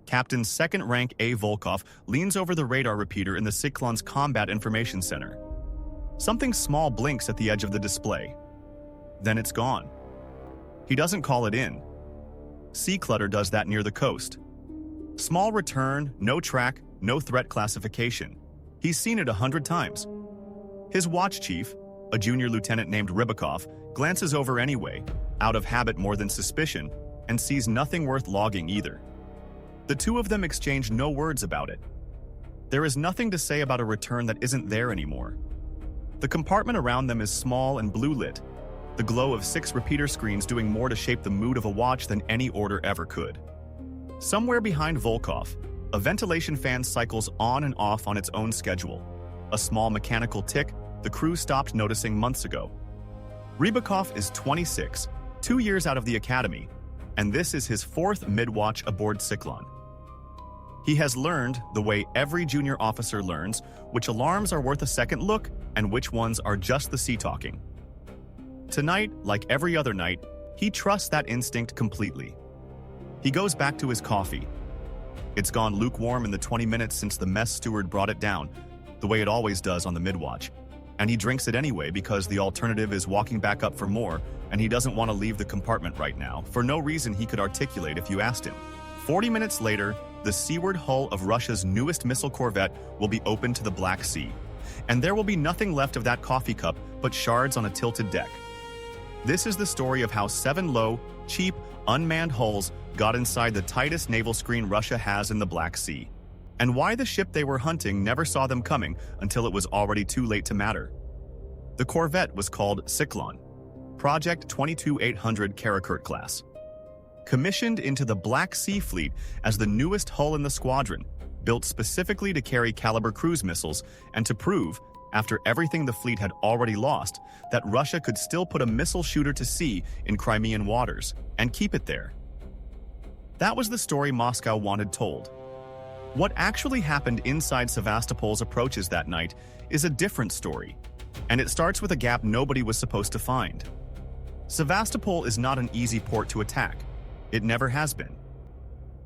Captain 2nd Rank A. Volkov leans over the radar repeater in the Tsiklon's Combat Information Center. Something small blinks at the edge of the display. Then it's gone. He doesn't call it in. Sea-clutter does that near the coast. Small return, no track, no threat classification. He's seen it 100 times. His watch chief, a junior lieutenant named Rybakov, glances over anyway, out of habit more than suspicion, and sees nothing worth logging either. The two of them exchange no words about it. There is nothing to say about a return that isn't there anymore. The compartment around them is small and blue-lit, the glow of 6 repeater screens doing more to shape the mood of a watch than any order ever could. Somewhere behind Volkov, a ventilation fan cycles on and off on its own schedule. A small mechanical tick the crew stopped noticing months ago. Rybakov is 26, 2 years out of the academy, and this is his 4th midwatch aboard Tsiklon. He has learned, the way every junior officer learns, which alarms are worth a second look and which ones are just the sea talking. Tonight, like every other night, he trusts that instinct completely. He goes back to his coffee. It's gone lukewarm in the 20 minutes since the mess steward brought it down, the way it always does on the midwatch. And he drinks it anyway because the alternative is walking back up for more, and he doesn't want to leave the compartment right now, for no reason he could articulate if you asked him. 40 minutes later, the seaward hull of Russia's newest missile corvette will be opened to the Black Sea, and there will be nothing left of that coffee cup but shards on a tilted deck. This is the story of how 7 low, cheap, unmanned hulls got inside the tightest naval screen Russia has in the Black Sea, and why the ship they were hunting never saw them coming until it was already too late to matter. The corvette was called Tsiklon, Project 22800 Karakurt class. Commissioned into the Black Sea Fleet as the newest hull in the squadron, built specifically to carry Kalibr cruise missiles and to prove, after everything the fleet had already lost, that Russia could still put a missile shooter to sea in Crimean waters and keep it there. That was the story Moscow wanted told. What actually happened inside Sevastopol's approaches that night is a different story, and it starts with a gap nobody was supposed to find. Sevastopol is not an easy port to attack. It never has been.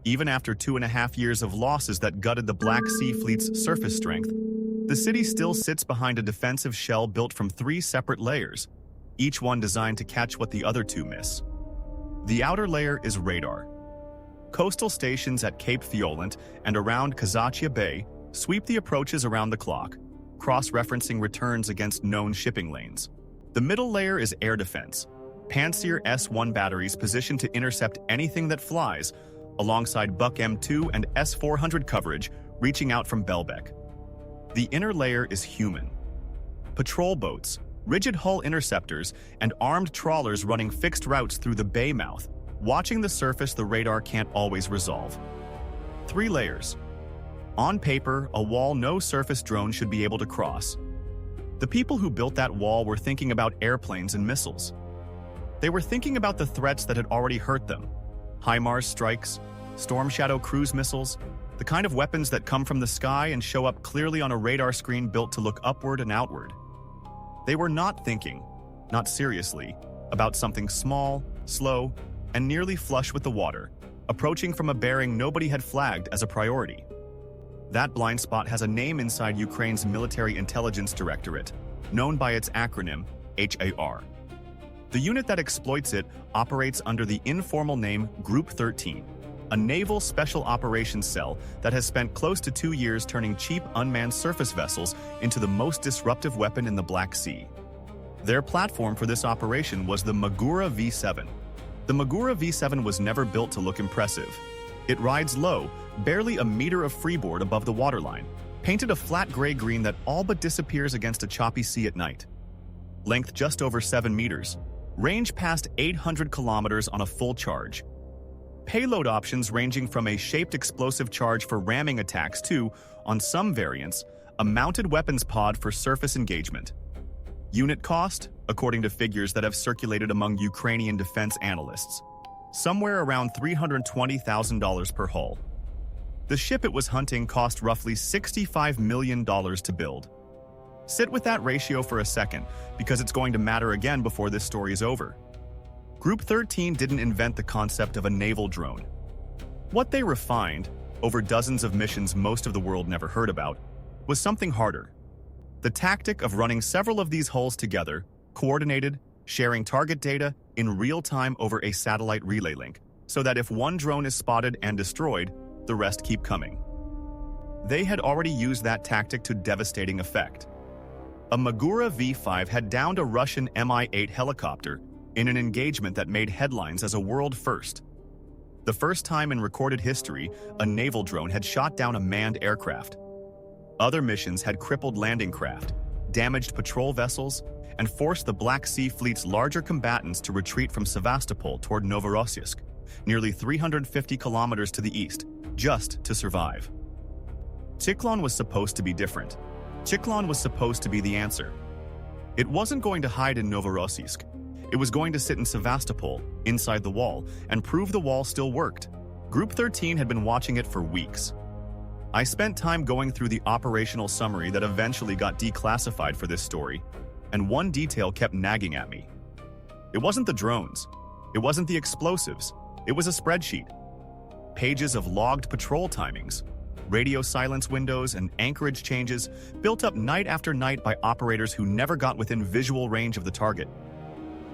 Even after 2.5 years of losses that gutted the Black Sea Fleet's surface strength, the city still sits behind a defensive shell built from 3 separate layers, each one designed to catch what the other 2 miss. The outer layer is radar. Coastal stations at Cape Fiolant and around Sevastopol Bay sweep the approaches around the clock, cross-referencing returns against known shipping lanes. The middle layer is air defense, Pantsir S-1 batteries positioned to intercept anything that flies, alongside Buck M2 and S-400 coverage reaching out from Belbek. The inner layer is human. Patrol boats, rigid hull interceptors, and armed trawlers running fixed routes through the bay mouth, watching the surface the radar can't always resolve. 3 layers. On paper, a wall no surface drone should be able to cross. The people who built that wall were thinking about airplanes and missiles. They were thinking about the threats that had already hurt them. HIMARS strikes, Storm Shadow cruise missiles, the kind of weapons that come from the sky and show up clearly on a radar screen built to look upward and outward. They were not thinking, not seriously, about something small, slow, and nearly flush with the water, approaching from a bearing nobody had flagged as a priority. That blind spot has a name inside Ukraine's Military Intelligence Directorate, known by its acronym, HAR. The unit that exploits it operates under the informal name Group 13, a naval special operations cell that has spent close to 2 years turning cheap unmanned surface vessels into the most disruptive weapon in the Black Sea. Their platform for this operation was the Magura V7. The Magura V7 was never built to look impressive. It rides low, barely a meter of freeboard above the waterline, painted a flat gray-green that all but disappears against a choppy sea at night. Length just over 7 meters. Range past 800 kilometers on a full charge. Payload options ranging from a shaped explosive charge for ramming attacks to, on some variants, a mounted weapons pod for surface engagement. Unit cost, according to figures that have circulated among Ukrainian defense analysts, somewhere around $320,000 per hull. The ship it was hunting cost roughly $65 million to build. Sit with that ratio for a second, because it's going to matter again before this story is over. Group 13 didn't invent the concept of a naval drone. What they refined, over dozens of missions most of the world never heard about, was something harder. The tactic of running several of these hulls together, coordinated, sharing target data in real time over a satellite relay link, so that if one drone is spotted and destroyed, the rest keep coming. They had already used that tactic to devastating effect. A Magura V-5 had downed a Russian Mi-8 helicopter in an engagement that made headlines as a world first. The first time in recorded history, a naval drone had shot down a manned aircraft. Other missions had crippled landing craft, damaged patrol vessels, and forced the Black Sea Fleet's larger combatants to retreat from Sevastopol toward Novorossiysk, nearly 350 kilometers to the east, just to survive. Tsiklon was supposed to be different. Tsiklon was supposed to be the answer. It wasn't going to hide in Novorossiysk. It was going to sit in Sevastopol, inside the wall, and prove the wall still worked. Group 13 had been watching it for weeks. I spent time going through the operational summary that eventually got declassified for this story, and one detail kept nagging at me. It wasn't the drones. It wasn't the explosives. It was a spreadsheet. Pages of logged patrol timings, radio silence windows, and anchorage changes built up night after night by operators who never got within visual range of the target.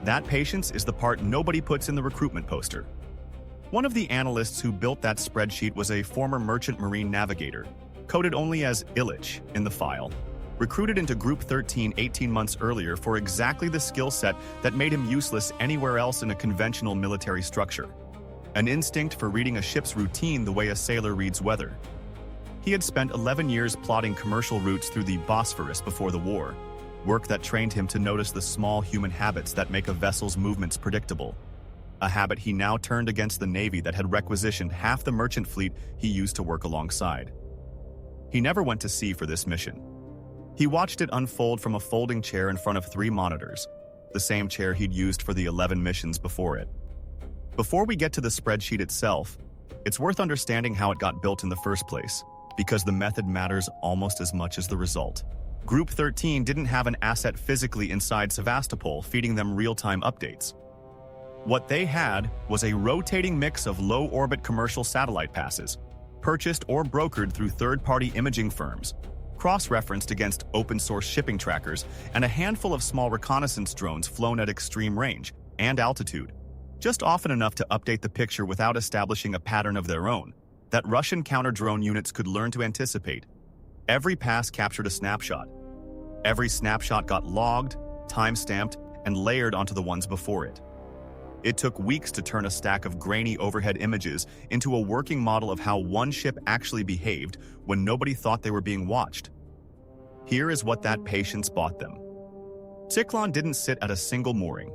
That patience is the part nobody puts in the recruitment poster. One of the analysts who built that spreadsheet was a former merchant marine navigator, coded only as Illich in the file, recruited into Group 13 18 months earlier for exactly the skill set that made him useless anywhere else in a conventional military structure. An instinct for reading a ship's routine the way a sailor reads weather. He had spent 11 years plotting commercial routes through the Bosphorus before the war, work that trained him to notice the small human habits that make a vessel's movements predictable. A habit he now turned against the Navy that had requisitioned half the merchant fleet he used to work alongside. He never went to sea for this mission. He watched it unfold from a folding chair in front of 3 monitors, the same chair he'd used for the 11 missions before it. Before we get to the spreadsheet itself, it's worth understanding how it got built in the first place, because the method matters almost as much as the result. Group 13 didn't have an asset physically inside Sevastopol feeding them real-time updates. What they had was a rotating mix of low-orbit commercial satellite passes, purchased or brokered through third-party imaging firms, cross-referenced against open-source shipping trackers, and a handful of small reconnaissance drones flown at extreme range and altitude, just often enough to update the picture without establishing a pattern of their own that Russian counter-drone units could learn to anticipate. Every pass captured a snapshot. Every snapshot got logged, time-stamped, and layered onto the ones before it. It took weeks to turn a stack of grainy overhead images into a working model of how one ship actually behaved when nobody thought they were being watched. Here is what that patience bought them. Tsiklon didn't sit at a single mooring.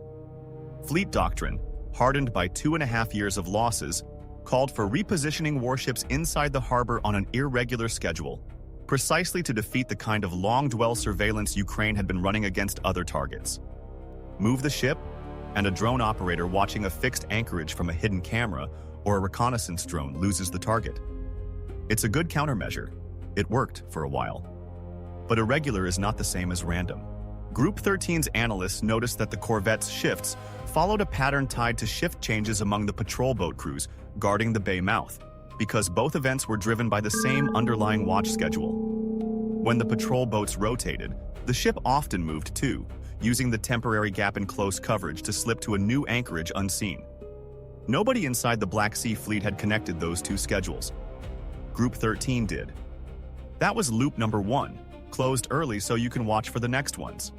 Fleet doctrine, hardened by 2.5 years of losses, called for repositioning warships inside the harbor on an irregular schedule, precisely to defeat the kind of long-dwell surveillance Ukraine had been running against other targets. Move the ship, and a drone operator watching a fixed anchorage from a hidden camera or a reconnaissance drone loses the target. It's a good countermeasure. It worked for a while. But irregular is not the same as random. Group 13's analysts noticed that the Corvette's shifts followed a pattern tied to shift changes among the patrol boat crews guarding the bay mouth, because both events were driven by the same underlying watch schedule. When the patrol boats rotated, the ship often moved too, using the temporary gap in close coverage to slip to a new anchorage unseen. Nobody inside the Black Sea Fleet had connected those two schedules. Group 13 did. That was loop number 1, closed early so you can watch for the next ones.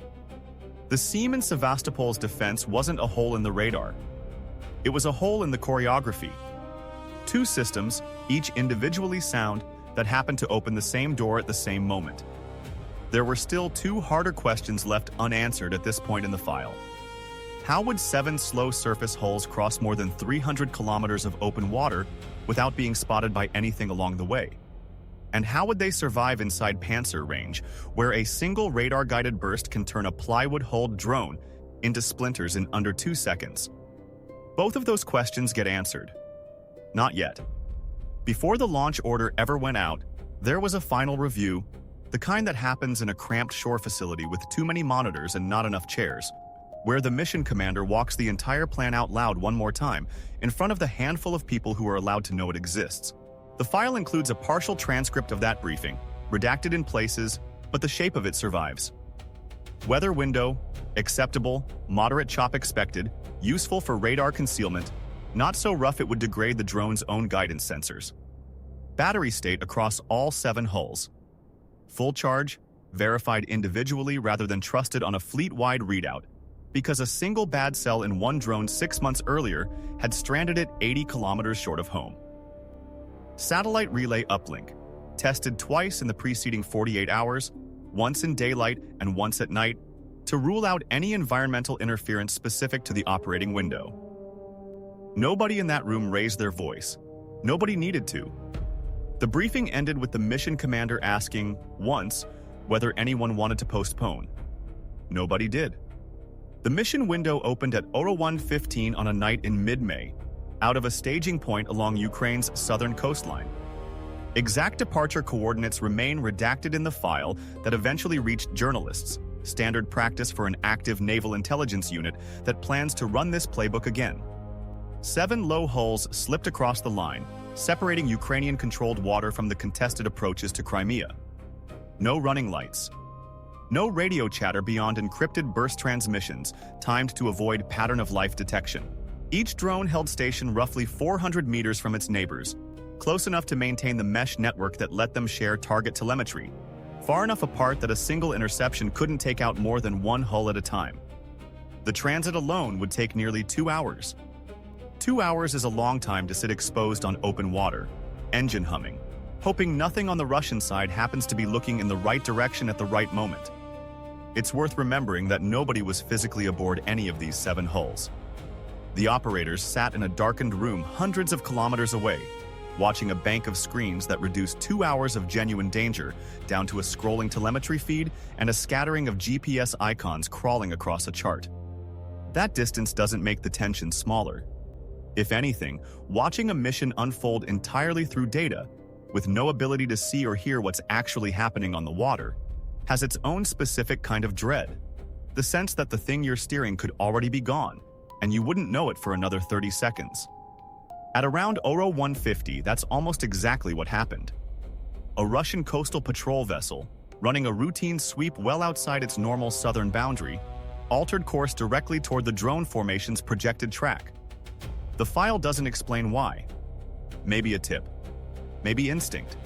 The seam in Sevastopol's defense wasn't a hole in the radar. It was a hole in the choreography. 2 systems, each individually sound, that happened to open the same door at the same moment. There were still 2 harder questions left unanswered at this point in the file. How would 7 slow surface hulls cross more than 300 kilometers of open water without being spotted by anything along the way? And how would they survive inside Pantsir range, where a single radar-guided burst can turn a plywood-hulled drone into splinters in under 2 seconds? Both of those questions get answered. Not yet. Before the launch order ever went out, there was a final review, the kind that happens in a cramped shore facility with too many monitors and not enough chairs, where the mission commander walks the entire plan out loud one more time in front of the handful of people who are allowed to know it exists. The file includes a partial transcript of that briefing, redacted in places, but the shape of it survives. Weather window, acceptable, moderate chop expected, useful for radar concealment, not so rough it would degrade the drone's own guidance sensors. Battery state across all 7 hulls. Full charge, verified individually rather than trusted on a fleet-wide readout, because a single bad cell in one drone 6 months earlier had stranded it 80 kilometers short of home. Satellite relay uplink, tested twice in the preceding 48 hours, once in daylight and once at night, to rule out any environmental interference specific to the operating window. Nobody in that room raised their voice. Nobody needed to. The briefing ended with the mission commander asking, once, whether anyone wanted to postpone. Nobody did. The mission window opened at 01:15 on a night in mid-May, out of a staging point along Ukraine's southern coastline. Exact departure coordinates remain redacted in the file that eventually reached journalists, standard practice for an active naval intelligence unit that plans to run this playbook again. 7 low hulls slipped across the line, separating Ukrainian-controlled water from the contested approaches to Crimea. No running lights. No radio chatter beyond encrypted burst transmissions, timed to avoid pattern-of-life detection. Each drone held station roughly 400 meters from its neighbors, close enough to maintain the mesh network that let them share target telemetry, far enough apart that a single interception couldn't take out more than 1 hull at a time. The transit alone would take nearly 2 hours. 2 hours is a long time to sit exposed on open water, engine humming, hoping nothing on the Russian side happens to be looking in the right direction at the right moment. It's worth remembering that nobody was physically aboard any of these 7 hulls. The operators sat in a darkened room hundreds of kilometers away, watching a bank of screens that reduced 2 hours of genuine danger down to a scrolling telemetry feed and a scattering of GPS icons crawling across a chart. That distance doesn't make the tension smaller. If anything, watching a mission unfold entirely through data, with no ability to see or hear what's actually happening on the water, has its own specific kind of dread. The sense that the thing you're steering could already be gone, and you wouldn't know it for another 30 seconds. At around 01:50, that's almost exactly what happened. A Russian coastal patrol vessel, running a routine sweep well outside its normal southern boundary, altered course directly toward the drone formation's projected track. The file doesn't explain why. Maybe a tip. Maybe instinct.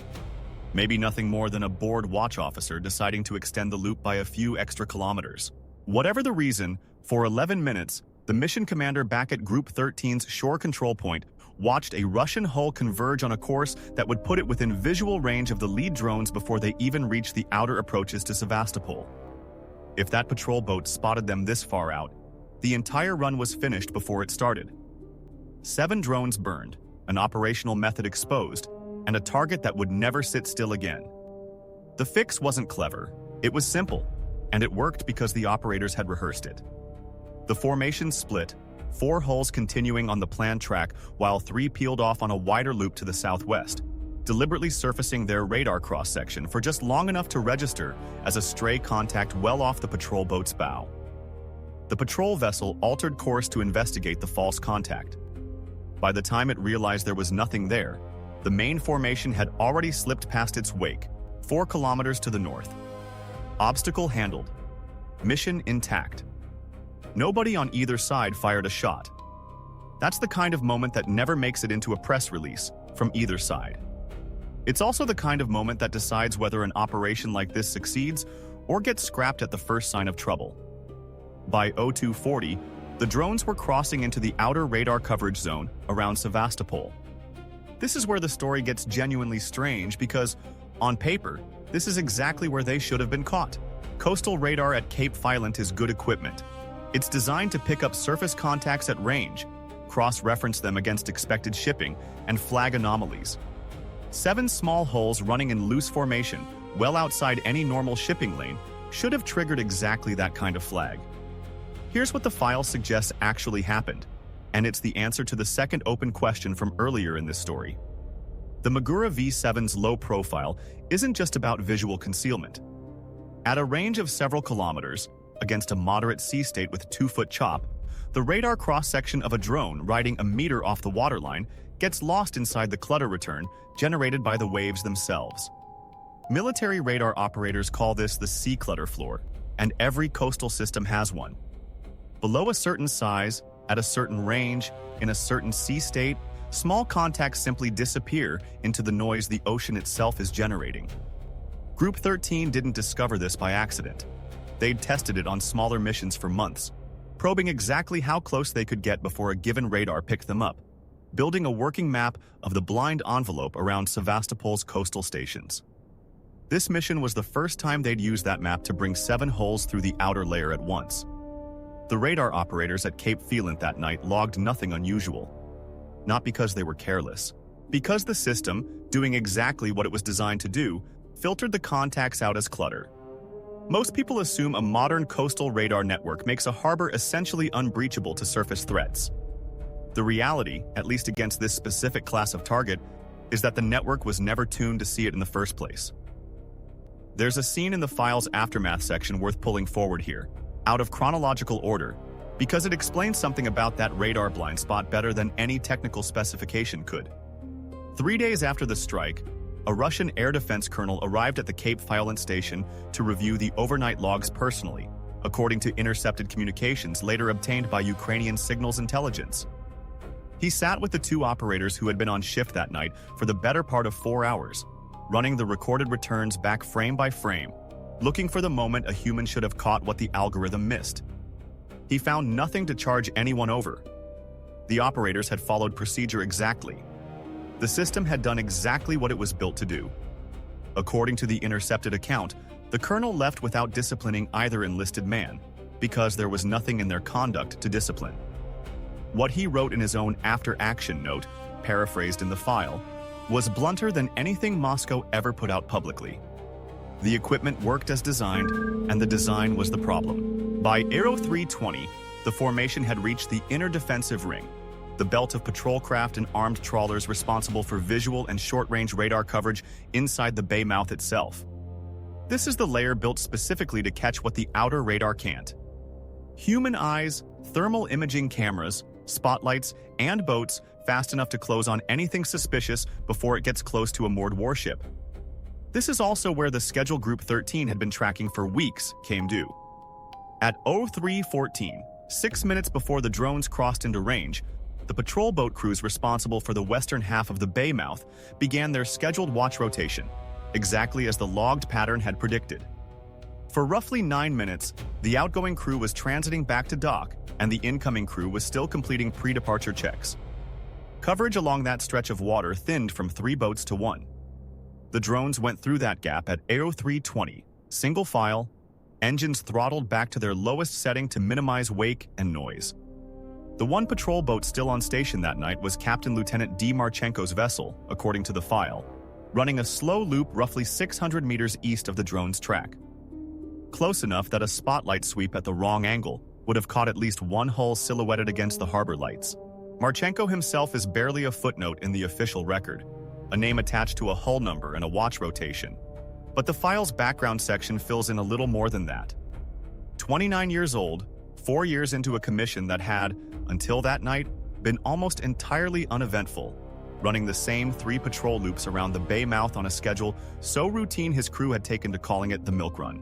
Maybe nothing more than a bored watch officer deciding to extend the loop by a few extra kilometers. Whatever the reason, for 11 minutes, the mission commander back at Group 13's shore control point watched a Russian hull converge on a course that would put it within visual range of the lead drones before they even reached the outer approaches to Sevastopol. If that patrol boat spotted them this far out, the entire run was finished before it started. 7 drones burned, an operational method exposed, and a target that would never sit still again. The fix wasn't clever, it was simple, and it worked because the operators had rehearsed it. The formation split, 4 hulls continuing on the planned track while 3 peeled off on a wider loop to the southwest, deliberately surfacing their radar cross-section for just long enough to register as a stray contact well off the patrol boat's bow. The patrol vessel altered course to investigate the false contact. By the time it realized there was nothing there, the main formation had already slipped past its wake, 4 kilometers to the north. Obstacle handled. Mission intact. Nobody on either side fired a shot. That's the kind of moment that never makes it into a press release from either side. It's also the kind of moment that decides whether an operation like this succeeds or gets scrapped at the first sign of trouble. By 02:40, the drones were crossing into the outer radar coverage zone around Sevastopol. This is where the story gets genuinely strange because, on paper, this is exactly where they should have been caught. Coastal radar at Cape Filant is good equipment. It's designed to pick up surface contacts at range, cross-reference them against expected shipping, and flag anomalies. 7 small hulls running in loose formation, well outside any normal shipping lane, should have triggered exactly that kind of flag. Here's what the file suggests actually happened, and it's the answer to the second open question from earlier in this story. The Magura V7's low profile isn't just about visual concealment. At a range of several kilometers, against a moderate sea state with 2-foot chop, the radar cross-section of a drone riding a meter off the waterline gets lost inside the clutter return generated by the waves themselves. Military radar operators call this the sea-clutter floor, and every coastal system has one. Below a certain size, at a certain range, in a certain sea state, small contacts simply disappear into the noise the ocean itself is generating. Group 13 didn't discover this by accident. They'd tested it on smaller missions for months, probing exactly how close they could get before a given radar picked them up, building a working map of the blind envelope around Sevastopol's coastal stations. This mission was the first time they'd used that map to bring 7 holes through the outer layer at once. The radar operators at Cape Phelant that night logged nothing unusual. Not because they were careless. Because the system, doing exactly what it was designed to do, filtered the contacts out as clutter. Most people assume a modern coastal radar network makes a harbor essentially unbreachable to surface threats. The reality, at least against this specific class of target, is that the network was never tuned to see it in the first place. There's a scene in the file's aftermath section worth pulling forward here, out of chronological order, because it explains something about that radar blind spot better than any technical specification could. 3 days after the strike, a Russian air defense colonel arrived at the Cape Phelant station to review the overnight logs personally, according to intercepted communications later obtained by Ukrainian signals intelligence. He sat with the 2 operators who had been on shift that night for the better part of 4 hours, running the recorded returns back frame by frame, looking for the moment a human should have caught what the algorithm missed. He found nothing to charge anyone over. The operators had followed procedure exactly. The system had done exactly what it was built to do. According to the intercepted account, the colonel left without disciplining either enlisted man, because there was nothing in their conduct to discipline. What he wrote in his own after-action note, paraphrased in the file, was blunter than anything Moscow ever put out publicly. The equipment worked as designed, and the design was the problem. By Aero 320, the formation had reached the inner defensive ring, the belt of patrol craft and armed trawlers responsible for visual and short-range radar coverage inside the bay mouth itself. This is the layer built specifically to catch what the outer radar can't. Human eyes, thermal imaging cameras, spotlights, and boats fast enough to close on anything suspicious before it gets close to a moored warship. This is also where the schedule Group 13 had been tracking for weeks came due. At 03:14, 6 minutes before the drones crossed into range, the patrol boat crews responsible for the western half of the bay mouth began their scheduled watch rotation, exactly as the logged pattern had predicted. For roughly 9 minutes, the outgoing crew was transiting back to dock, and the incoming crew was still completing pre-departure checks. Coverage along that stretch of water thinned from 3 boats to 1. The drones went through that gap at Aero 320, single file, engines throttled back to their lowest setting to minimize wake and noise. The one patrol boat still on station that night was Captain Lieutenant D. Marchenko's vessel, according to the file, running a slow loop roughly 600 meters east of the drone's track. Close enough that a spotlight sweep at the wrong angle would have caught at least one hull silhouetted against the harbor lights. Marchenko himself is barely a footnote in the official record, a name attached to a hull number and a watch rotation. But the file's background section fills in a little more than that. 29 years old, 4 years into a commission that had, until that night, been almost entirely uneventful, running the same 3 patrol loops around the bay mouth on a schedule so routine his crew had taken to calling it the milk run.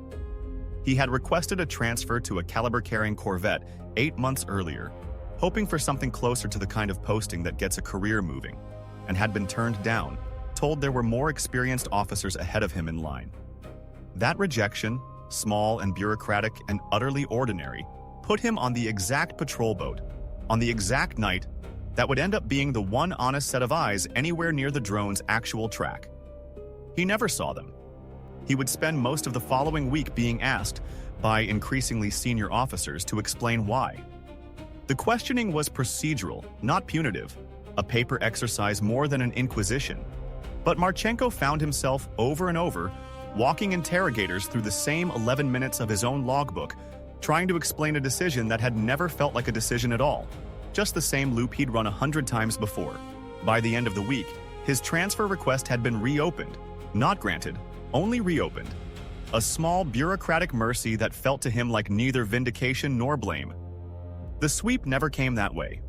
He had requested a transfer to a Kalibr-carrying Corvette 8 months earlier, hoping for something closer to the kind of posting that gets a career moving, and had been turned down, told there were more experienced officers ahead of him in line. That rejection, small and bureaucratic and utterly ordinary, put him on the exact patrol boat, on the exact night, that would end up being the one honest set of eyes anywhere near the drone's actual track. He never saw them. He would spend most of the following week being asked by increasingly senior officers to explain why. The questioning was procedural, not punitive, a paper exercise more than an inquisition. But Marchenko found himself over and over walking interrogators through the same 11 minutes of his own logbook, trying to explain a decision that had never felt like a decision at all, just the same loop he'd run 100 times before. By the end of the week, his transfer request had been reopened, not granted, only reopened. A small bureaucratic mercy that felt to him like neither vindication nor blame. The sweep never came that way.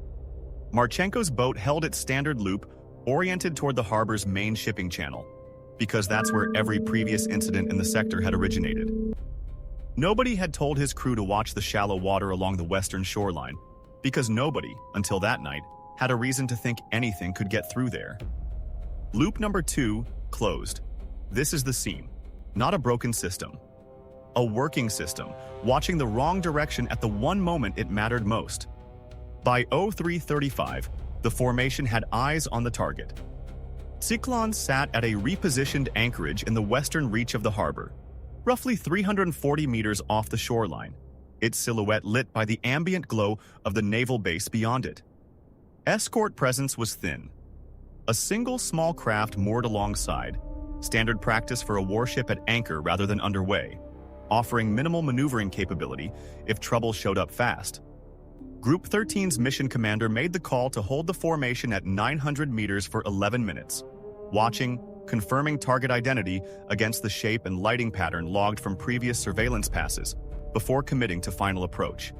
Marchenko's boat held its standard loop oriented toward the harbor's main shipping channel, because that's where every previous incident in the sector had originated. Nobody had told his crew to watch the shallow water along the western shoreline, because nobody, until that night, had a reason to think anything could get through there. Loop number 2, closed. This is the scene. Not a broken system. A working system, watching the wrong direction at the one moment it mattered most. By 03:35, the formation had eyes on the target. Tsiklon sat at a repositioned anchorage in the western reach of the harbor, roughly 340 meters off the shoreline, its silhouette lit by the ambient glow of the naval base beyond it. Escort presence was thin. A single small craft moored alongside, standard practice for a warship at anchor rather than underway, offering minimal maneuvering capability if trouble showed up fast. Group 13's mission commander made the call to hold the formation at 900 meters for 11 minutes, watching, confirming target identity against the shape and lighting pattern logged from previous surveillance passes, before committing to final approach.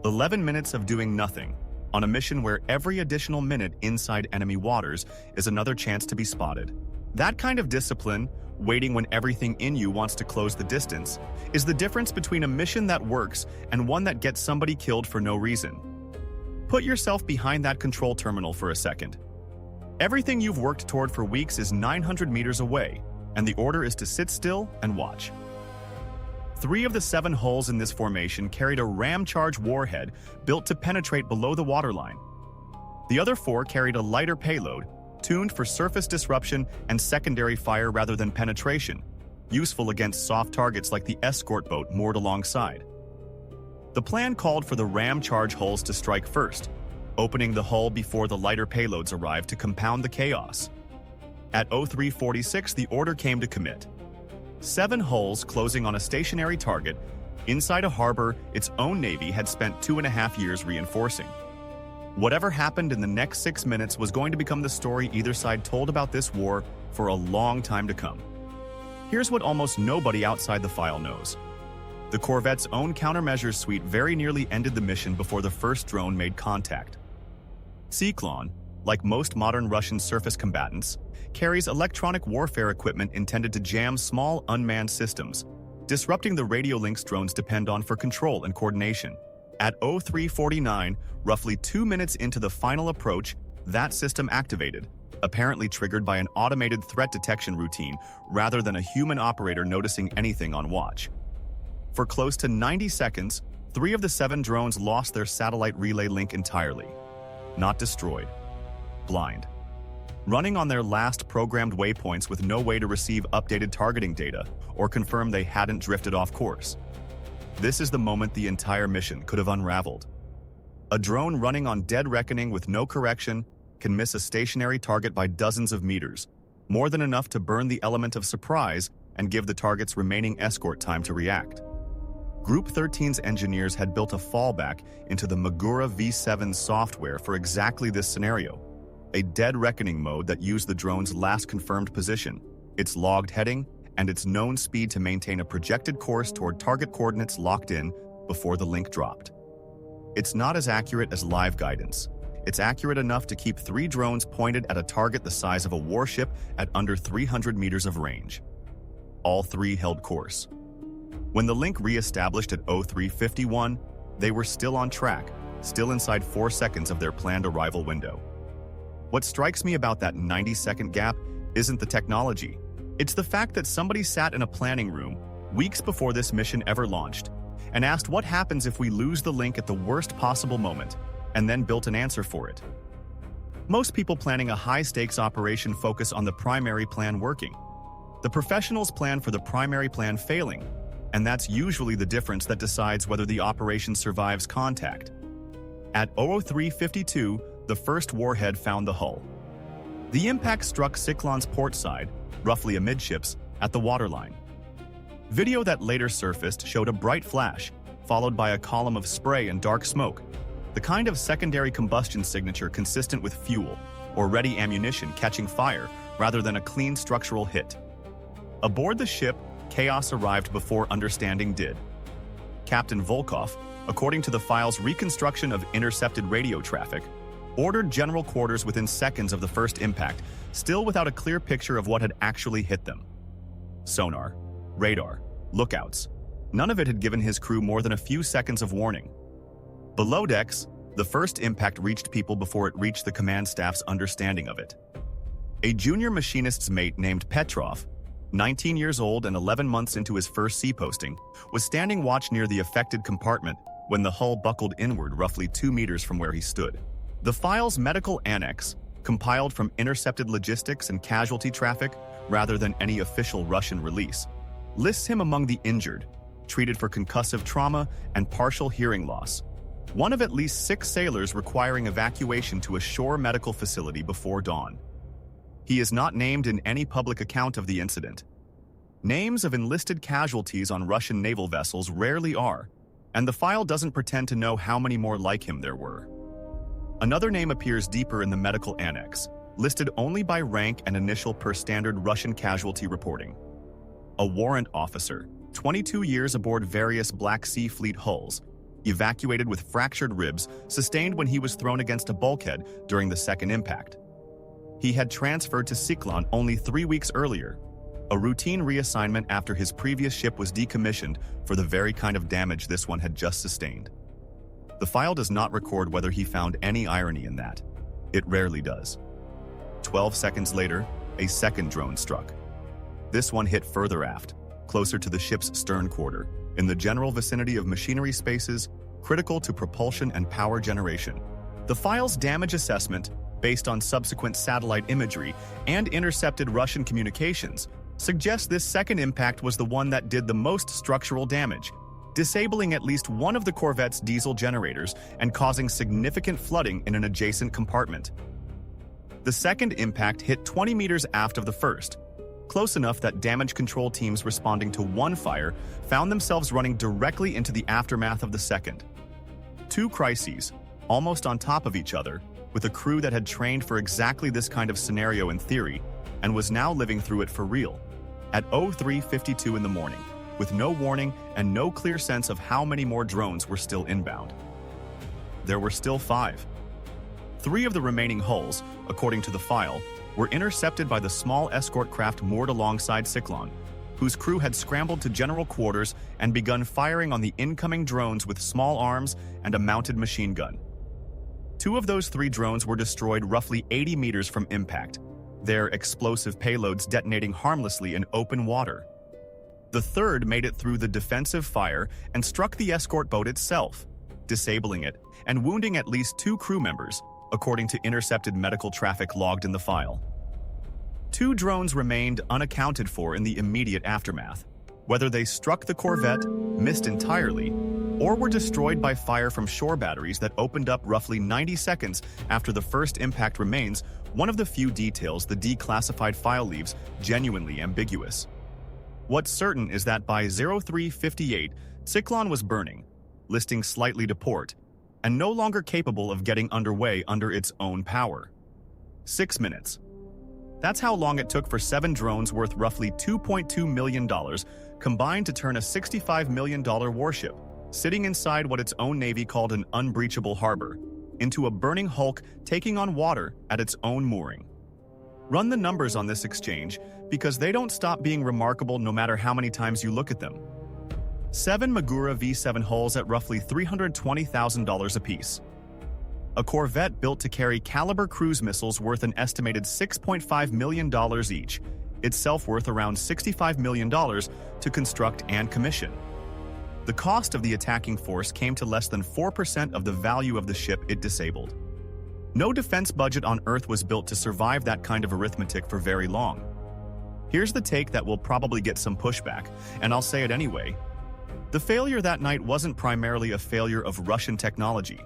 11 minutes of doing nothing, on a mission where every additional minute inside enemy waters is another chance to be spotted. That kind of discipline, waiting when everything in you wants to close the distance, is the difference between a mission that works and one that gets somebody killed for no reason. Put yourself behind that control terminal for a second. Everything you've worked toward for weeks is 900 meters away, and the order is to sit still and watch. 3 of the 7 hulls in this formation carried a ram-charge warhead built to penetrate below the waterline. The other 4 carried a lighter payload, tuned for surface disruption and secondary fire rather than penetration, useful against soft targets like the escort boat moored alongside. The plan called for the ram-charge hulls to strike first, opening the hull before the lighter payloads arrived to compound the chaos. At 03:46, the order came to commit. 7 hulls closing on a stationary target, inside a harbor its own navy had spent 2.5 years reinforcing. Whatever happened in the next 6 minutes was going to become the story either side told about this war for a long time to come. Here's what almost nobody outside the file knows. The Corvette's own countermeasures suite very nearly ended the mission before the first drone made contact. Tsiklon, like most modern Russian surface combatants, carries electronic warfare equipment intended to jam small unmanned systems, disrupting the radio links drones depend on for control and coordination. At 03:49, roughly 2 minutes into the final approach, that system activated, apparently triggered by an automated threat detection routine rather than a human operator noticing anything on watch. For close to 90 seconds, 3 of the 7 drones lost their satellite relay link entirely. Not destroyed. Blind. Running on their last programmed waypoints with no way to receive updated targeting data or confirm they hadn't drifted off course. This is the moment the entire mission could have unraveled. A drone running on dead reckoning with no correction can miss a stationary target by dozens of meters, more than enough to burn the element of surprise and give the target's remaining escort time to react. Group 13's engineers had built a fallback into the Magura V7 software for exactly this scenario, a dead reckoning mode that used the drone's last confirmed position, its logged heading, and its known speed to maintain a projected course toward target coordinates locked in before the link dropped. It's not as accurate as live guidance. It's accurate enough to keep 3 drones pointed at a target the size of a warship at under 300 meters of range. All 3 held course. When the link re-established at 03:51, they were still on track, still inside 4 seconds of their planned arrival window. What strikes me about that 90-second gap isn't the technology. It's the fact that somebody sat in a planning room, weeks before this mission ever launched, and asked what happens if we lose the link at the worst possible moment, and then built an answer for it. Most people planning a high-stakes operation focus on the primary plan working. The professionals plan for the primary plan failing, and that's usually the difference that decides whether the operation survives contact. At 03:52, the first warhead found the hull. The impact struck Tsiklon's port side, roughly amidships, at the waterline. Video that later surfaced showed a bright flash, followed by a column of spray and dark smoke, the kind of secondary combustion signature consistent with fuel or ready ammunition catching fire rather than a clean structural hit. Aboard the ship, chaos arrived before understanding did. Captain Volkov, according to the file's reconstruction of intercepted radio traffic, ordered general quarters within seconds of the first impact, still without a clear picture of what had actually hit them. Sonar, radar, lookouts. None of it had given his crew more than a few seconds of warning. Below decks, the first impact reached people before it reached the command staff's understanding of it. A junior machinist's mate named Petrov, 19 years old and 11 months into his first sea posting, was standing watch near the affected compartment when the hull buckled inward roughly 2 meters from where he stood. The file's medical annex, compiled from intercepted logistics and casualty traffic rather than any official Russian release, lists him among the injured, treated for concussive trauma and partial hearing loss, one of at least 6 sailors requiring evacuation to a shore medical facility before dawn. He is not named in any public account of the incident. Names of enlisted casualties on Russian naval vessels rarely are, and the file doesn't pretend to know how many more like him there were. Another name appears deeper in the medical annex, listed only by rank and initial per standard Russian casualty reporting. A warrant officer, 22 years aboard various Black Sea Fleet hulls, evacuated with fractured ribs sustained when he was thrown against a bulkhead during the second impact. He had transferred to Tsiklon only 3 weeks earlier, a routine reassignment after his previous ship was decommissioned for the very kind of damage this one had just sustained. The file does not record whether he found any irony in that. It rarely does. 12 seconds later, a second drone struck. This one hit further aft, closer to the ship's stern quarter, in the general vicinity of machinery spaces critical to propulsion and power generation. The file's damage assessment, based on subsequent satellite imagery and intercepted Russian communications, suggests this second impact was the one that did the most structural damage, disabling at least one of the Corvette's diesel generators and causing significant flooding in an adjacent compartment. The second impact hit 20 meters aft of the first, close enough that damage control teams responding to one fire found themselves running directly into the aftermath of the second. 2 crises, almost on top of each other, with a crew that had trained for exactly this kind of scenario in theory and was now living through it for real, at 03:52 in the morning, with no warning and no clear sense of how many more drones were still inbound. There were still 5. 3 of the remaining hulls, according to the file, were intercepted by the small escort craft moored alongside Tsiklon, whose crew had scrambled to general quarters and begun firing on the incoming drones with small arms and a mounted machine gun. 2 of those 3 drones were destroyed roughly 80 meters from impact, their explosive payloads detonating harmlessly in open water. The third made it through the defensive fire and struck the escort boat itself, disabling it and wounding at least 2 crew members, according to intercepted medical traffic logged in the file. 2 drones remained unaccounted for in the immediate aftermath, whether they struck the Corvette, missed entirely, or were destroyed by fire from shore batteries that opened up roughly 90 seconds after the first impact remains one of the few details the declassified file leaves genuinely ambiguous. What's certain is that by 03:58, Tsiklon was burning, listing slightly to port, and no longer capable of getting underway under its own power. 6 minutes. That's how long it took for 7 drones worth roughly $2.2 million combined to turn a $65 million warship, sitting inside what its own navy called an unbreachable harbor, into a burning hulk taking on water at its own mooring. Run the numbers on this exchange because they don't stop being remarkable no matter how many times you look at them. 7 Magura V7 hulls at roughly $320,000 apiece. A Corvette built to carry Kalibr cruise missiles worth an estimated $6.5 million each, itself worth around $65 million to construct and commission. The cost of the attacking force came to less than 4% of the value of the ship it disabled. No defense budget on Earth was built to survive that kind of arithmetic for very long. Here's the take that will probably get some pushback, and I'll say it anyway. The failure that night wasn't primarily a failure of Russian technology.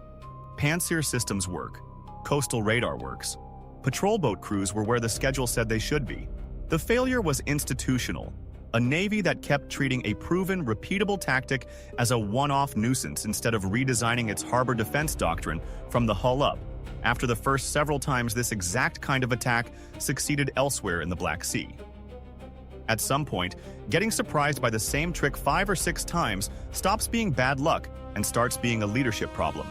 Pantsir systems work, coastal radar works, patrol boat crews were where the schedule said they should be. The failure was institutional, a navy that kept treating a proven, repeatable tactic as a one-off nuisance instead of redesigning its harbor defense doctrine from the hull up, after the first several times this exact kind of attack succeeded elsewhere in the Black Sea. At some point, getting surprised by the same trick 5 or 6 times stops being bad luck and starts being a leadership problem.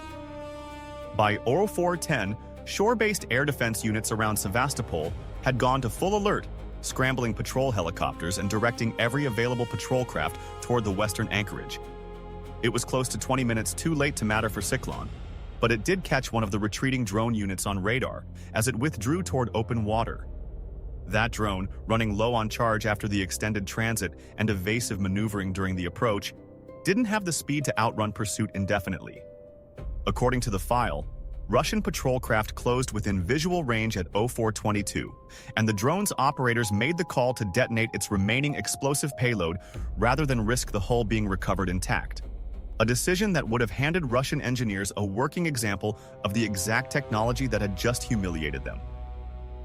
By 04:10, Shore-based air defense units around Sevastopol had gone to full alert, scrambling patrol helicopters and directing every available patrol craft toward the western anchorage. It was close to 20 minutes too late to matter for Tsiklon, but it did catch one of the retreating drone units on radar as it withdrew toward open water. That drone, running low on charge after the extended transit and evasive maneuvering during the approach, didn't have the speed to outrun pursuit indefinitely. According to the file, Russian patrol craft closed within visual range at 0422, and the drone's operators made the call to detonate its remaining explosive payload rather than risk the hull being recovered intact. A decision that would have handed Russian engineers a working example of the exact technology that had just humiliated them.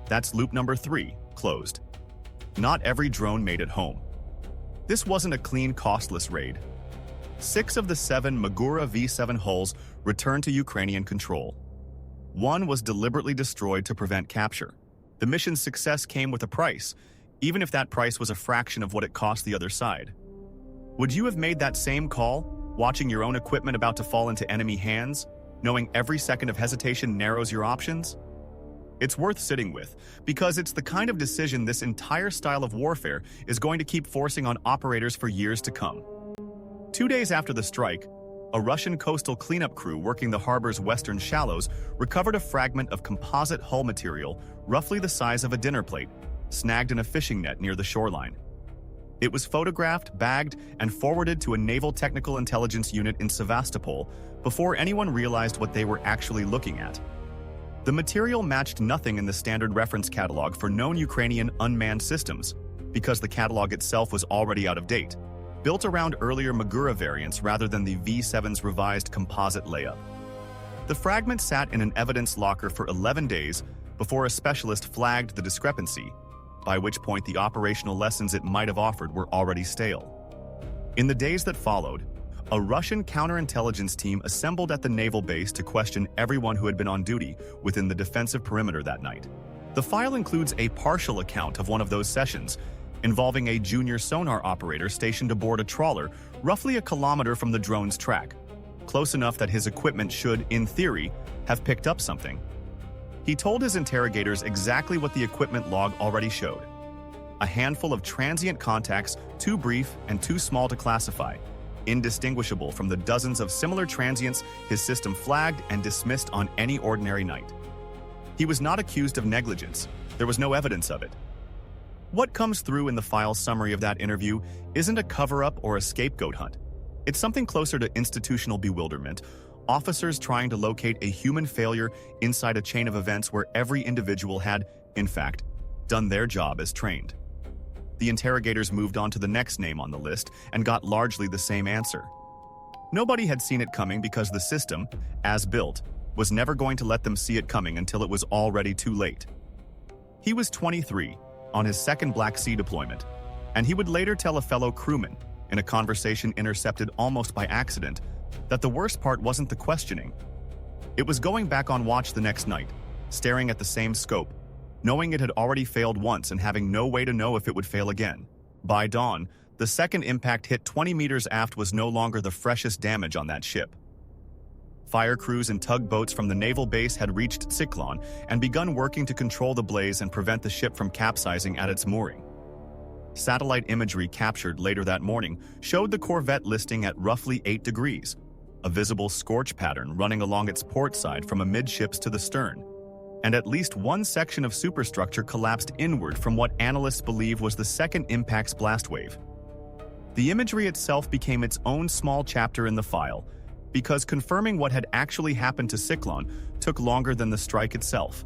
That's loop number 3, closed. Not every drone made it home. This wasn't a clean, costless raid. 6 of the 7 Magura V7 hulls returned to Ukrainian control. One was deliberately destroyed to prevent capture. The mission's success came with a price, even if that price was a fraction of what it cost the other side. Would you have made that same call, watching your own equipment about to fall into enemy hands, knowing every second of hesitation narrows your options? It's worth sitting with, because it's the kind of decision this entire style of warfare is going to keep forcing on operators for years to come. 2 days after the strike, a Russian coastal cleanup crew working the harbor's western shallows recovered a fragment of composite hull material roughly the size of a dinner plate, snagged in a fishing net near the shoreline. It was photographed, bagged, and forwarded to a naval technical intelligence unit in Sevastopol before anyone realized what they were actually looking at. The material matched nothing in the standard reference catalog for known Ukrainian unmanned systems, because the catalog itself was already out of date, built around earlier Magura variants rather than the V7's revised composite layup. The fragment sat in an evidence locker for 11 days before a specialist flagged the discrepancy, by which point the operational lessons it might have offered were already stale. In the days that followed, a Russian counterintelligence team assembled at the naval base to question everyone who had been on duty within the defensive perimeter that night. The file includes a partial account of one of those sessions, involving a junior sonar operator stationed aboard a trawler roughly a kilometer from the drone's track, close enough that his equipment should, in theory, have picked up something. He told his interrogators exactly what the equipment log already showed: a handful of transient contacts, too brief and too small to classify, indistinguishable from the dozens of similar transients his system flagged and dismissed on any ordinary night. He was not accused of negligence. There was no evidence of it. What comes through in the file summary of that interview isn't a cover-up or a scapegoat hunt. It's something closer to institutional bewilderment, officers trying to locate a human failure inside a chain of events where every individual had, in fact, done their job as trained. The interrogators moved on to the next name on the list and got largely the same answer. Nobody had seen it coming because the system, as built, was never going to let them see it coming until it was already too late. He was 23, on his second Black Sea deployment, and he would later tell a fellow crewman, in a conversation intercepted almost by accident, that the worst part wasn't the questioning. It was going back on watch the next night, staring at the same scope, knowing it had already failed once and having no way to know if it would fail again. By dawn, the second impact hit 20 meters aft was no longer the freshest damage on that ship. Fire crews and tugboats from the naval base had reached Tsiklon and begun working to control the blaze and prevent the ship from capsizing at its mooring. Satellite imagery captured later that morning showed the Corvette listing at roughly 8 degrees, a visible scorch pattern running along its port side from amidships to the stern, and at least one section of superstructure collapsed inward from what analysts believe was the second impact's blast wave. The imagery itself became its own small chapter in the file, because confirming what had actually happened to Tsiklon took longer than the strike itself.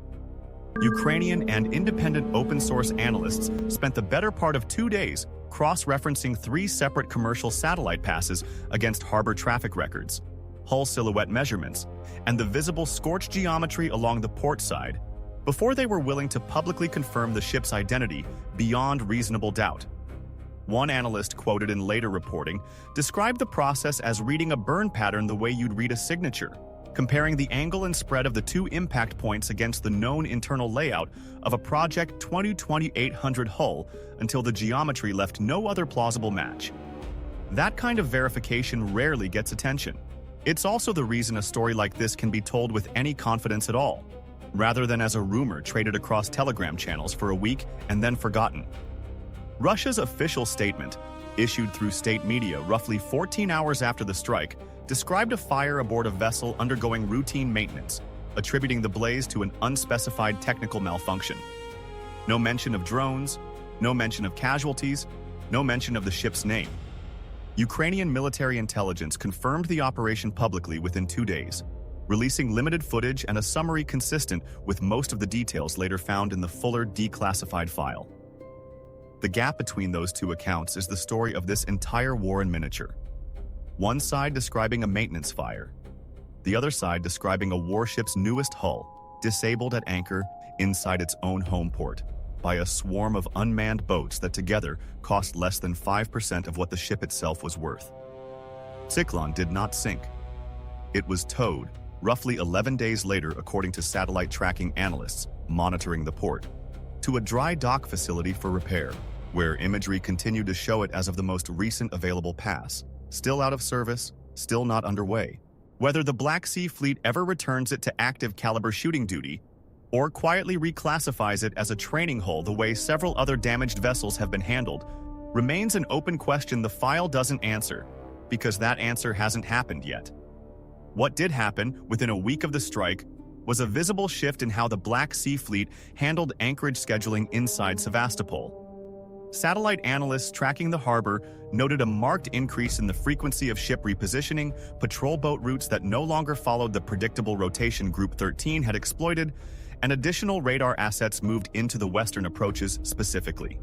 Ukrainian and independent open-source analysts spent the better part of 2 days cross-referencing 3 separate commercial satellite passes against harbor traffic records, hull silhouette measurements, and the visible scorch geometry along the port side, before they were willing to publicly confirm the ship's identity beyond reasonable doubt. One analyst, quoted in later reporting, described the process as reading a burn pattern the way you'd read a signature, comparing the angle and spread of the 2 impact points against the known internal layout of a Project 202800 hull until the geometry left no other plausible match. That kind of verification rarely gets attention. It's also the reason a story like this can be told with any confidence at all. rather than as a rumor traded across Telegram channels for a week and then forgotten. Russia's official statement, issued through state media roughly 14 hours after the strike, described a fire aboard a vessel undergoing routine maintenance, attributing the blaze to an unspecified technical malfunction. No mention of drones, no mention of casualties, no mention of the ship's name. Ukrainian military intelligence confirmed the operation publicly within 2 days, releasing limited footage and a summary consistent with most of the details later found in the fuller declassified file. The gap between those two accounts is the story of this entire war in miniature. One side describing a maintenance fire, the other side describing a warship's newest hull, disabled at anchor inside its own home port by a swarm of unmanned boats that together cost less than 5% of what the ship itself was worth. Tsiklon did not sink. It was towed, roughly 11 days later according to satellite tracking analysts monitoring the port, to a dry dock facility for repair, where imagery continued to show it as of the most recent available pass, still out of service, still not underway. Whether the Black Sea Fleet ever returns it to active Kalibr-shooting duty, or quietly reclassifies it as a training hull the way several other damaged vessels have been handled, remains an open question the file doesn't answer, because that answer hasn't happened yet. What did happen within a week of the strike was a visible shift in how the Black Sea Fleet handled anchorage scheduling inside Sevastopol. Satellite analysts tracking the harbor noted a marked increase in the frequency of ship repositioning, patrol boat routes that no longer followed the predictable rotation Group 13 had exploited, and additional radar assets moved into the western approaches specifically.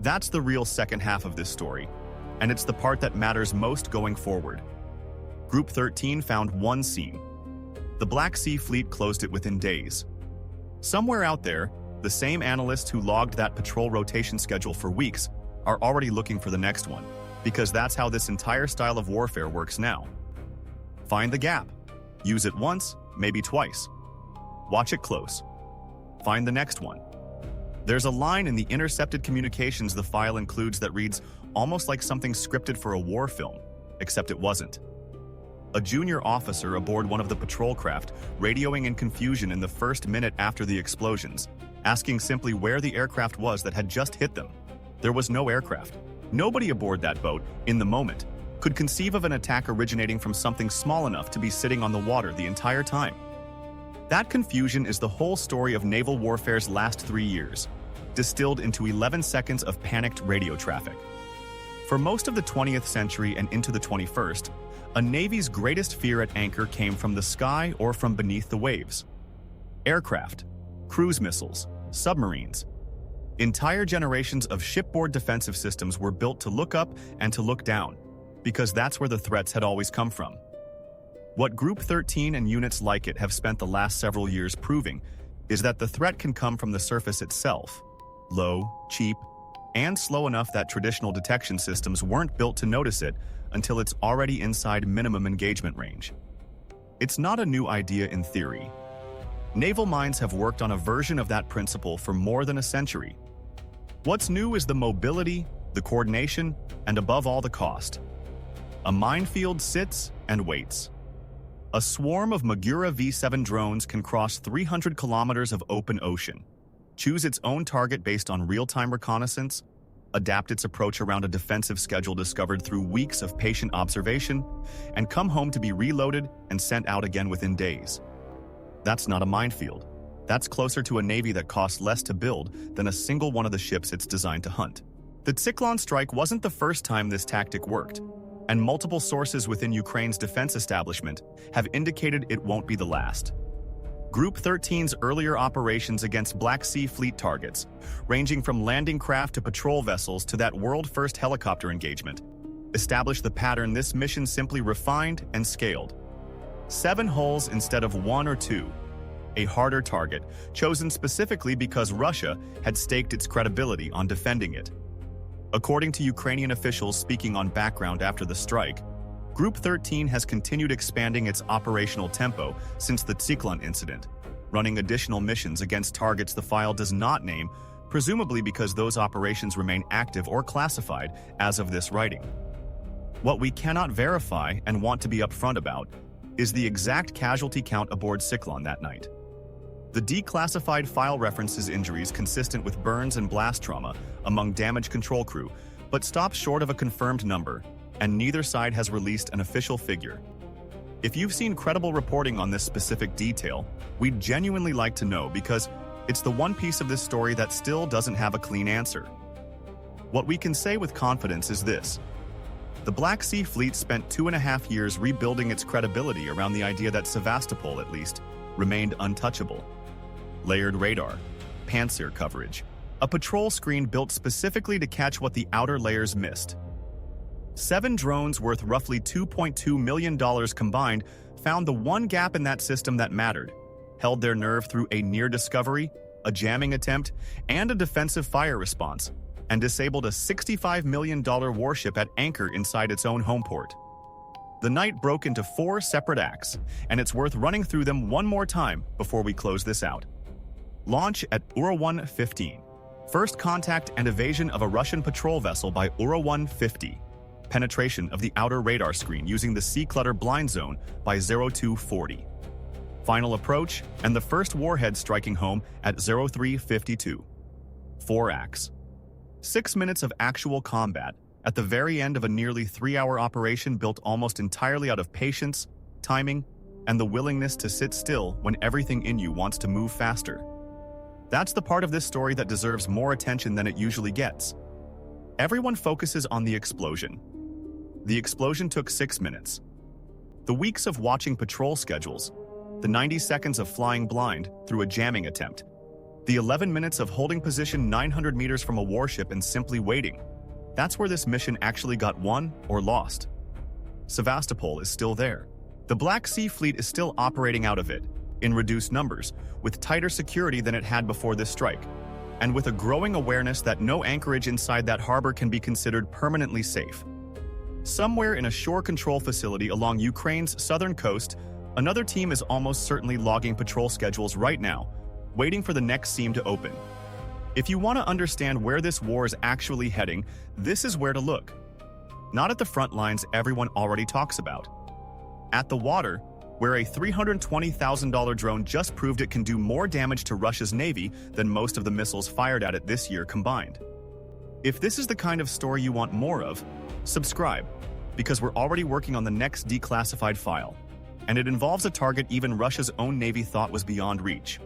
That's the real second half of this story, and it's the part that matters most going forward. Group 13 found one scene. The Black Sea Fleet closed it within days. Somewhere out there, the same analysts who logged that patrol rotation schedule for weeks are already looking for the next one, because that's how this entire style of warfare works now. Find the gap. Use it once, maybe twice. Watch it close. Find the next one. There's a line in the intercepted communications the file includes that reads almost like something scripted for a war film, except it wasn't. A junior officer aboard one of the patrol craft, radioing in confusion in the first minute after the explosions, asking simply where the aircraft was that had just hit them. There was no aircraft. Nobody aboard that boat, in the moment, could conceive of an attack originating from something small enough to be sitting on the water the entire time. That confusion is the whole story of naval warfare's last 3 years, distilled into 11 seconds of panicked radio traffic. For most of the 20th century and into the 21st, a navy's greatest fear at anchor came from the sky or from beneath the waves. Aircraft, cruise missiles, submarines. Entire generations of shipboard defensive systems were built to look up and to look down, because that's where the threats had always come from. What Group 13 and units like it have spent the last several years proving is that the threat can come from the surface itself, low, cheap, and slow enough that traditional detection systems weren't built to notice it until it's already inside minimum engagement range. It's not a new idea in theory. Naval minds have worked on a version of that principle for more than a century. What's new is the mobility, the coordination, and above all the cost. A minefield sits and waits. A swarm of Magura V-7 drones can cross 300 kilometers of open ocean, choose its own target based on real-time reconnaissance, adapt its approach around a defensive schedule discovered through weeks of patient observation, and come home to be reloaded and sent out again within days. That's not a minefield. That's closer to a navy that costs less to build than a single one of the ships it's designed to hunt. The Tsiklon strike wasn't the first time this tactic worked, and multiple sources within Ukraine's defense establishment have indicated it won't be the last. Group 13's earlier operations against Black Sea Fleet targets, ranging from landing craft to patrol vessels to that world-first helicopter engagement, established the pattern this mission simply refined and scaled. 7 hulls instead of 1 or 2, a harder target, chosen specifically because Russia had staked its credibility on defending it. According to Ukrainian officials speaking on background after the strike, Group 13 has continued expanding its operational tempo since the Tsiklon incident, running additional missions against targets the file does not name, presumably because those operations remain active or classified as of this writing. What we cannot verify and want to be upfront about is the exact casualty count aboard Tsiklon that night. The declassified file references injuries consistent with burns and blast trauma among damage control crew, but stops short of a confirmed number, and neither side has released an official figure. If you've seen credible reporting on this specific detail, we'd genuinely like to know because it's the one piece of this story that still doesn't have a clean answer. What we can say with confidence is this. The Black Sea Fleet spent 2.5 years rebuilding its credibility around the idea that Sevastopol, at least, remained untouchable. Layered radar, Pantsir coverage, a patrol screen built specifically to catch what the outer layers missed. 7 drones worth roughly $2.2 million combined found the one gap in that system that mattered, held their nerve through a near discovery, a jamming attempt, and a defensive fire response, and disabled a $65 million warship at anchor inside its own home port. The night broke into 4 separate acts, and it's worth running through them one more time before we close this out. Launch at Ura-115. First contact and evasion of a Russian patrol vessel by Ura-150. Penetration of the outer radar screen using the sea-clutter blind zone by 0240. Final approach and the first warhead striking home at 0352. 4 acts. 6 minutes of actual combat at the very end of a nearly 3-hour operation built almost entirely out of patience, timing, and the willingness to sit still when everything in you wants to move faster. That's the part of this story that deserves more attention than it usually gets. Everyone focuses on the explosion. The explosion took 6 minutes. The weeks of watching patrol schedules, the 90 seconds of flying blind through a jamming attempt, the 11 minutes of holding position 900 meters from a warship and simply waiting. That's where this mission actually got won or lost. Sevastopol is still there. The Black Sea Fleet is still operating out of it, in reduced numbers, with tighter security than it had before this strike, and with a growing awareness that no anchorage inside that harbor can be considered permanently safe. Somewhere in a shore control facility along Ukraine's southern coast, another team is almost certainly logging patrol schedules right now, waiting for the next seam to open. If you want to understand where this war is actually heading, this is where to look. Not at the front lines everyone already talks about. At the water, where a $320,000 drone just proved it can do more damage to Russia's navy than most of the missiles fired at it this year combined. If this is the kind of story you want more of, subscribe, because we're already working on the next declassified file, and it involves a target even Russia's own navy thought was beyond reach.